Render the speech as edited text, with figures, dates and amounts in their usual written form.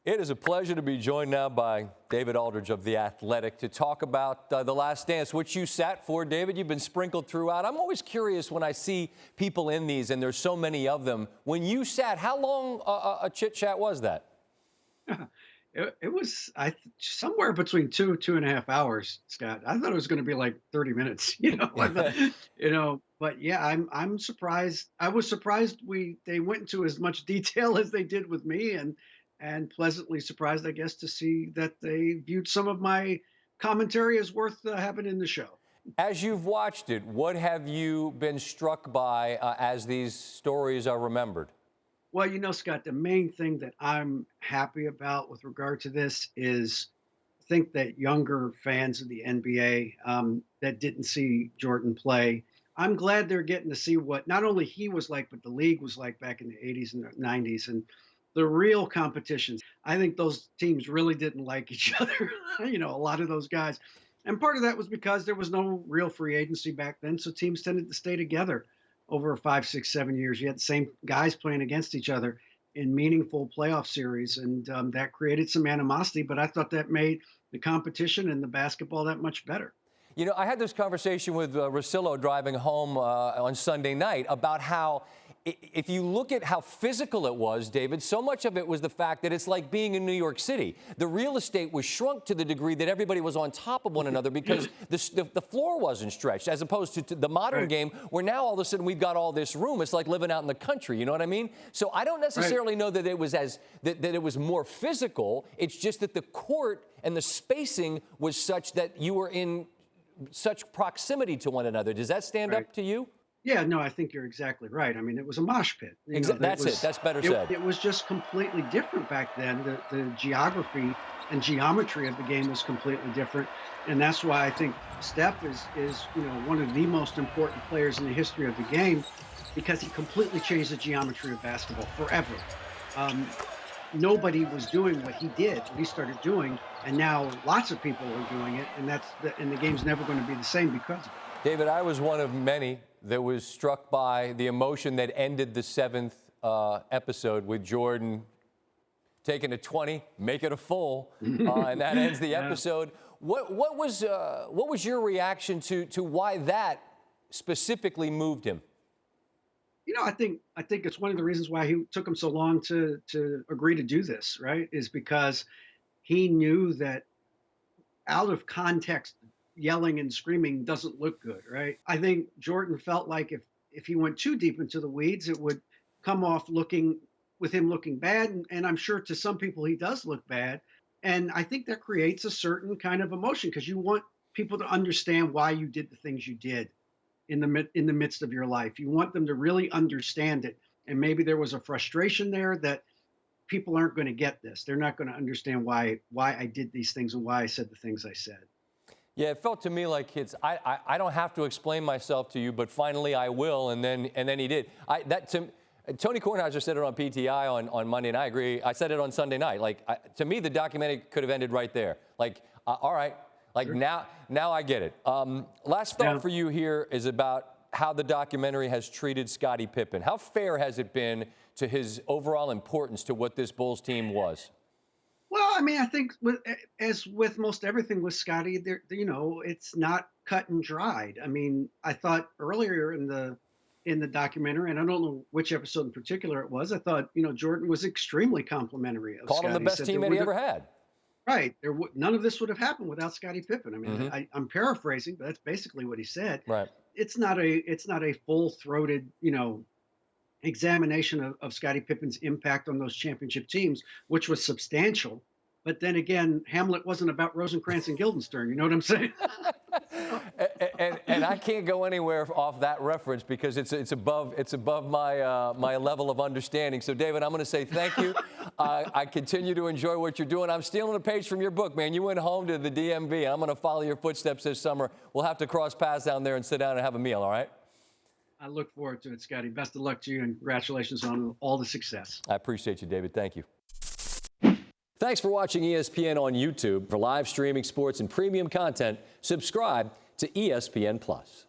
It is a pleasure to be joined now by David Aldridge of The Athletic to talk about The Last Dance, which you sat for, David. You've been sprinkled throughout. I'm always curious when I see people in these, and there's so many of them. When you sat, how long a chit-chat was that? It was somewhere between 2.5 hours, Scott. I thought it was going to be like 30 minutes, But yeah, I'm surprised. I was surprised they went into as much detail as they did with me, and pleasantly surprised, I guess, to see that they viewed some of my commentary as worth having in the show. As you've watched it, what have you been struck by as these stories are remembered? Well, Scott, the main thing that I'm happy about with regard to this is I think that younger fans of the NBA that didn't see Jordan play, I'm glad they're getting to see what not only he was like, but the league was like back in the 80s and the 90s and the real competitions. I think those teams really didn't like each other, a lot of those guys. And part of that was because there was no real free agency back then. So teams tended to stay together over 5, 6, 7 years. You had the same guys playing against each other in meaningful playoff series, and that created some animosity. But I thought that made the competition and the basketball that much better. You know, I had this conversation with Russillo driving home on Sunday night about how if you look at how physical it was, David, so much of it was the fact that it's like being in New York City. The real estate was shrunk to the degree that everybody was on top of one another because the floor wasn't stretched, as opposed to the modern game where now all of a sudden we've got all this room. It's like living out in the country. You know what I mean? So I don't necessarily know that it was that it was more physical. It's just that the court and the spacing was such that you were in such proximity to one another. Does that stand up to you? Yeah, no, I think you're exactly right. I mean, it was a mosh pit. That's it. That's better said. It was just completely different back then. The geography and geometry of the game was completely different, and that's why I think Steph is one of the most important players in the history of the game because he completely changed the geometry of basketball forever. Um, Nobody was doing what he did, what he started doing, and now lots of people are doing it, and the game's never going to be the same because of it. David, I was one of many that was struck by the emotion that ended the seventh episode with Jordan taking a 20, make it a full, and that ends the episode. What was your reaction to why that specifically moved him? I think it's one of the reasons why he took him so long to agree to do this, right? Is because he knew that out of context, yelling and screaming doesn't look good, right? I think Jordan felt like if he went too deep into the weeds, it would come off with him looking bad, and I'm sure to some people he does look bad. And I think that creates a certain kind of emotion because you want people to understand why you did the things you did in the midst of your life. You want them to really understand it. And maybe there was a frustration there that people aren't going to get this. They're not going to understand why I did these things and why I said the things I said. Yeah, it felt to me like I don't have to explain myself to you, but finally I will, and then he did. Tony Kornheiser said it on PTI on Monday, and I agree. I said it on Sunday night. To me, the documentary could have ended right there. All right. Sure. Now I get it. Last thought for you here is about how the documentary has treated Scottie Pippen. How fair has it been to his overall importance to what this Bulls team was? Well, I mean, I think as with most everything with Scottie, it's not cut and dried. I mean, I thought earlier in the documentary, and I don't know which episode in particular it was, I thought Jordan was extremely complimentary of Called Scottie. him the best teammate he ever had. Right. None of this would have happened without Scottie Pippen. I mean, I'm paraphrasing, but that's basically what he said. Right. It's not a full-throated, examination of Scottie Pippen's impact on those championship teams, which was substantial. But then again, Hamlet wasn't about Rosencrantz and Guildenstern. You know what I'm saying? and I can't go anywhere off that reference because it's above my level of understanding. So, David, I'm going to say thank you. I continue to enjoy what you're doing. I'm stealing a page from your book, man. You went home to the DMV. I'm going to follow your footsteps this summer. We'll have to cross paths down there and sit down and have a meal. All right? I look forward to it, Scotty. Best of luck to you, and congratulations on all the success. I appreciate you, David. Thank you. Thanks for watching ESPN on YouTube. For live streaming sports and premium content, subscribe to ESPN+.